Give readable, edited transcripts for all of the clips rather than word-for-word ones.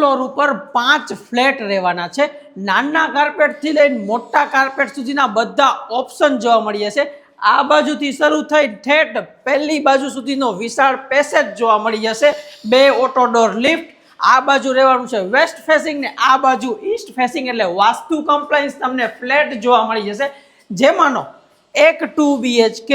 Floor ઉપર 5 flat રહેવાના છે। નાના કાર્પેટથી લઈને મોટા કાર્પેટ સુધીના બધા ઓપ્શન જોવા મળી જશે। આ બાજુથી શરૂ થઈ ઠેઠ પહેલી બાજુ સુધીનો વિશાળ પેસેજ જોવા મળી જશે। 2 ઓટો ડોર લિફ્ટ। આ બાજુ રહેવાનું છે વેસ્ટ ફેસિંગ ને આ બાજુ ઈસ્ટ ફેસિંગ, એટલે વાસ્તુ કમ્પ્લાયન્સ તમને ફ્લેટ જોવા મળી જશે, જેમાંનો એક 2 BHK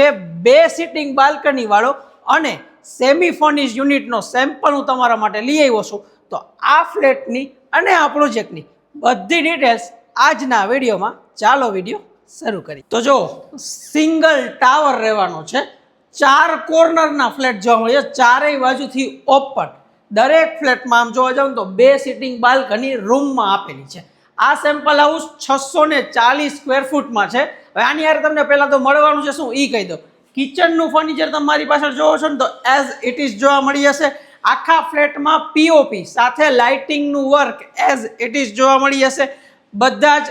2 સિટિંગ બાલ્કની વાળો અને સેમી ફર્નિશ યુનિટનો સેમ્પલ હું તમારા માટે લઈ આવ્યો છું। તો આ ફ્લેટની અને આ પ્રોજેક્ટની બધી ડિટેલ્સ આજના વિડીયોમાં, ચાલો વિડીયો શરૂ કરી। તો જો સિંગલ ટાવર રહેવાનો છે, 4 કોર્નરના ફ્લેટ જોવા મળે છે, ચારેય બાજુથી ઓપન। દરેક ફ્લેટમાં આમ જોવા જાવ તો 2 સિટિંગ બાલ્કની રૂમમાં આપેલી છે। આ સેમ્પલ હાઉસ 640 સ્ક્વેર ફૂટમાં છે। હવે આની યાર તમને પહેલા તો મળવાનું છે શું એ કહી દો। કિચનનું ફર્નિચર તમારી પાછળ જોવો છો ને તો એઝ ઇટ ઇઝ જોવા મળી જશે। આખા ફ્લેટમાં પીઓપી સાથે લાઇટિંગનું વર્ક એઝ ઇટ ઇઝ જોવા મળી જશે। બધા જ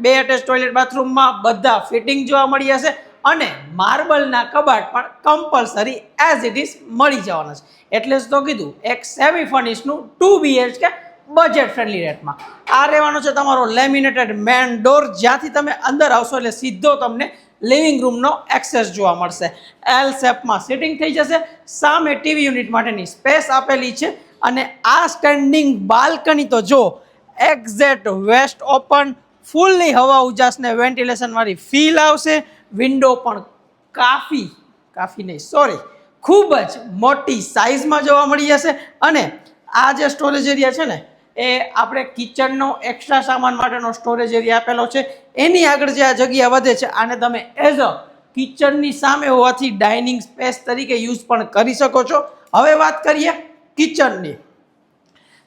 બે અટેચ ટોયલેટ બાથરૂમમાં બધા ફિટિંગ જોવા મળી જશે અને માર્બલના કબાટ પણ કમ્પલસરી એઝ ઇટ ઇઝ મળી જવાના છે। એટલે જ તો કીધું એક સેમી ફર્નિશનું 2 BHK બજેટ ફ્રેન્ડલી રેટમાં। આ રહેવાનો છે તમારો લેમિનેટેડ મેન ડોર, જ્યાંથી તમે અંદર આવશો એટલે સીધો તમને લિવિંગ રૂમનો એક્સેસ જોવા મળશે। એલ શેપમાં સિટિંગ થઈ જશે, સામે ટીવી યુનિટ માટેની સ્પેસ આપેલી છે અને આ સ્ટેન્ડિંગ બાલ્કની તો જો એક્ઝેક્ટ વેસ્ટ ઓપન, ફૂલ્લી હવા ઉજાસને વેન્ટિલેશન વાળી ફીલ આવશે। વિન્ડો પણ ખૂબ જ મોટી સાઇઝમાં જોવા મળી જશે અને આ જે સ્ટોરેજ એરિયા છે ને એ આપણે કિચનનો એક્સ્ટ્રા સામાન માટેનો સ્ટોરેજ એરિયા આપેલો છે। એની આગળ જે આ જગ્યા વધે છે આને તમે એઝ અ કિચનની સામે હોવાથી ડાઇનિંગ સ્પેસ તરીકે યુઝ પણ કરી શકો છો। હવે વાત કરીએ કિચનની,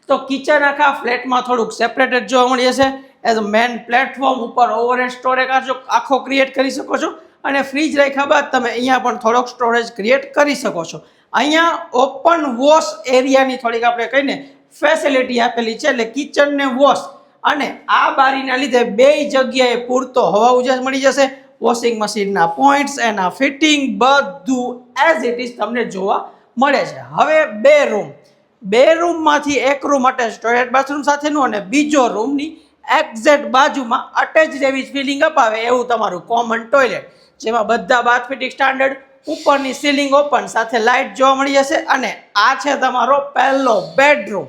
તો કિચન આખા ફ્લેટમાં થોડુંક સેપરેટેડ જોવા મળી જશે। એઝ અ મેન પ્લેટફોર્મ ઉપર ઓવરહેડ સ્ટોરેજ આખો ક્રિએટ કરી શકો છો અને ફ્રીજ રાખ્યા બાદ તમે અહીંયા પણ થોડોક સ્ટોરેજ ક્રિએટ કરી શકો છો। અહીંયા ઓપન વોશ એરિયાની થોડીક આપણે કહીને ફેસિલિટી આપેલી છે, એટલે કિચન ને વોશ અને આ બારીના લીધે બે બે પૂરતો હવા ઉજાસ મળી જશે। વોશિંગ મશીનના પોઈન્ટ્સ એના ફિટિંગ બધું એઝ ઇટ ઇઝ તમને જોવા મળે છે। હવે બે રૂમમાંથી એક રૂમ અટેચ ટોયલેટ બાથરૂમ સાથેનું અને બીજો રૂમની એક્ઝેક્ટ બાજુમાં અટેચ જેવી ફિલિંગ અપાવે એવું તમારું કોમન ટોયલેટ, જેમાં બધા બાથ ફિટિંગ સ્ટાન્ડર્ડ, ઉપરની સીલિંગ ઓપન સાથે લાઇટ જોવા મળી જશે અને આ છે તમારો પહેલો બેડરૂમ।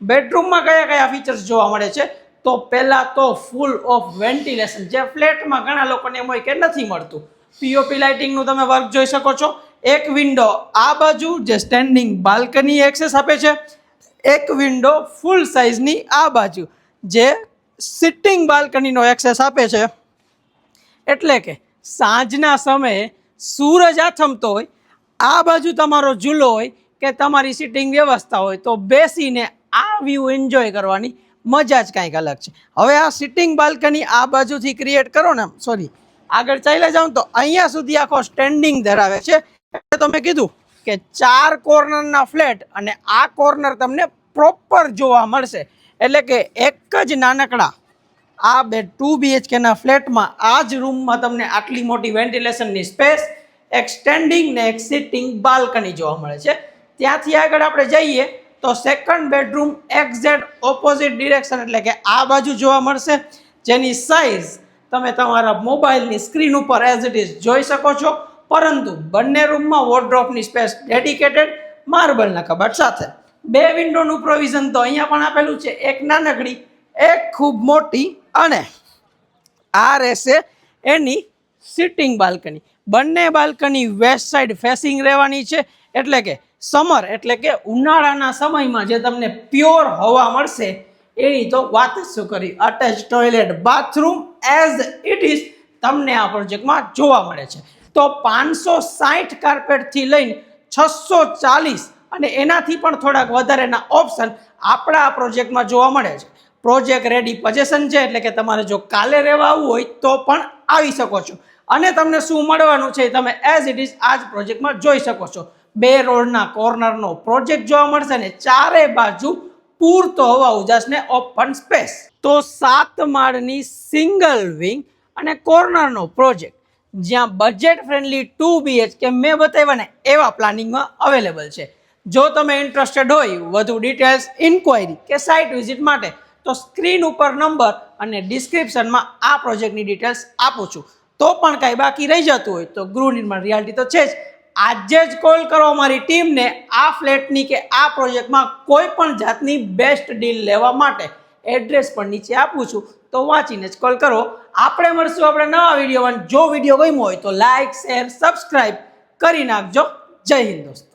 બેડરૂમમાં કયા કયા ફીચર્સ જોવા મળે છે તો પહેલા તો ફૂલ ઓફ વેન્ટિલેશન, જે ફ્લેટમાં ઘણા લોકોને એમ હોય કે નથી મળતું। પીઓપી લાઇટિંગનું તમે વર્ક જોઈ શકો છો। એક વિન્ડો આ બાજુ જે સ્ટેન્ડિંગ બાલ્કની એક્સેસ આપે છે, એક વિન્ડો ફૂલ સાઇઝની આ બાજુ જે સિટિંગ બાલ્કનીનો એક્સેસ આપે છે। એટલે કે સાંજના સમયે સૂરજ આથમતો હોય, આ બાજુ તમારો ઝૂલો હોય કે તમારી સિટિંગ વ્યવસ્થા હોય તો બેસીને આ વ્યૂ એન્જોય કરવાની મજા જ કાંઈક અલગ છે। હવે આ સિટિંગ બાલ્કની આ બાજુથી ક્રિએટ કરો ને, આગળ ચાલ્યા જાઉં તો અહીંયા સુધી આખો સ્ટેન્ડિંગ ધરાવે છે। એટલે તમે કીધું કે 4 કોર્નરના ફ્લેટ અને આ કોર્નર તમને પ્રોપર જોવા મળશે। એટલે કે એક જ નાનકડા આ 2 BHKના ફ્લેટમાં આ જ રૂમમાં તમને આટલી મોટી વેન્ટિલેશનની સ્પેસ, એક સ્ટેન્ડિંગ ને એક સિટિંગ બાલ્કની જોવા મળે છે। ત્યાંથી આગળ આપણે જઈએ તો second bedroom exact opposite direction, એટલે કે આ બાજુ જોવા મળશે, જેની સાઇઝ તમે તમારા મોબાઈલની સ્ક્રીન ઉપર એઝ ઇટ ઇઝ જોઈ શકો છો। પરંતુ બંને રૂમમાં વોર્ડરોબની સ્પેસ ડેડિકેટેડ, માર્બલના કબાટ સાથે। 2 વિન્ડોનું પ્રોવિઝન તો અહીંયા પણ આપેલું છે, એક નાનકડી, એક ખૂબ મોટી અને આ રહેશે એની સિટિંગ બાલ્કની। બંને બાલ્કની વેસ્ટ સાઈડ ફેસિંગ રહેવાની છે, એટલે કે સમર એટલે કે ઉનાળાના સમયમાં જે તમને પ્યોર હવા મળશે એની તો વાત જ શું કરી। Attach toilet bathroom as it is તમને આ પ્રોજેક્ટમાં જોવા મળે છે। તો 560 કાર્પેટથી લઈને 640 અને એનાથી પણ થોડાક વધારેના ઓપ્શન આપણા આ પ્રોજેક્ટમાં જોવા મળે છે। પ્રોજેક્ટ રેડી પોઝેશન છે, એટલે કે તમારે જો કાલે રહેવા આવવું હોય તો પણ આવી શકો છો અને તમને શું મળવાનું છે તમે એઝ ઇટ ઇઝ આ જ પ્રોજેક્ટમાં જોઈ શકો છો। 2 રોડના કોર્નરનો પ્રોજેક્ટ જોવા મળશે ને ચારે બાજુ પૂરતો હવા ઉજાસને ઓપન સ્પેસ। તો 7 માળની સિંગલ વિંગ અને કોર્નરનો પ્રોજેક્ટ જ્યાં બજેટ ફ્રેન્ડલી 2 BHK મેં બતાવ્યા ને એવા પ્લાનિંગમાં અવેલેબલ છે। જો તમે ઇન્ટરેસ્ટેડ હોય વધુ ડિટેલ્સ ઇન્ક્વાયરી કે સાઇટ વિઝિટ માટે તો સ્ક્રીન ઉપર નંબર અને ડિસ્ક્રિપ્શનમાં આ પ્રોજેક્ટની ડિટેલ્સ આપું છું. તો પણ કાંઈ બાકી રહી જતું હોય તો ગૃહ નિર્માણ રિયાલિટી તો છે જ, આજે જ કોલ કરો અમારી ટીમને આ ફ્લેટની કે આ પ્રોજેક્ટમાં કોઈ પણ જાતની બેસ્ટ ડીલ લેવા માટે. એડ્રેસ પણ નીચે આપું છું તો વાંચીને જ કોલ કરો. આપણે મળશું આપણે નવા વિડીયોમાં. જો વિડીયો ગમ્યો હોય તો લાઇક શેર સબસ્ક્રાઇબ કરી નાખજો. જય હિન્દ દોસ્તો.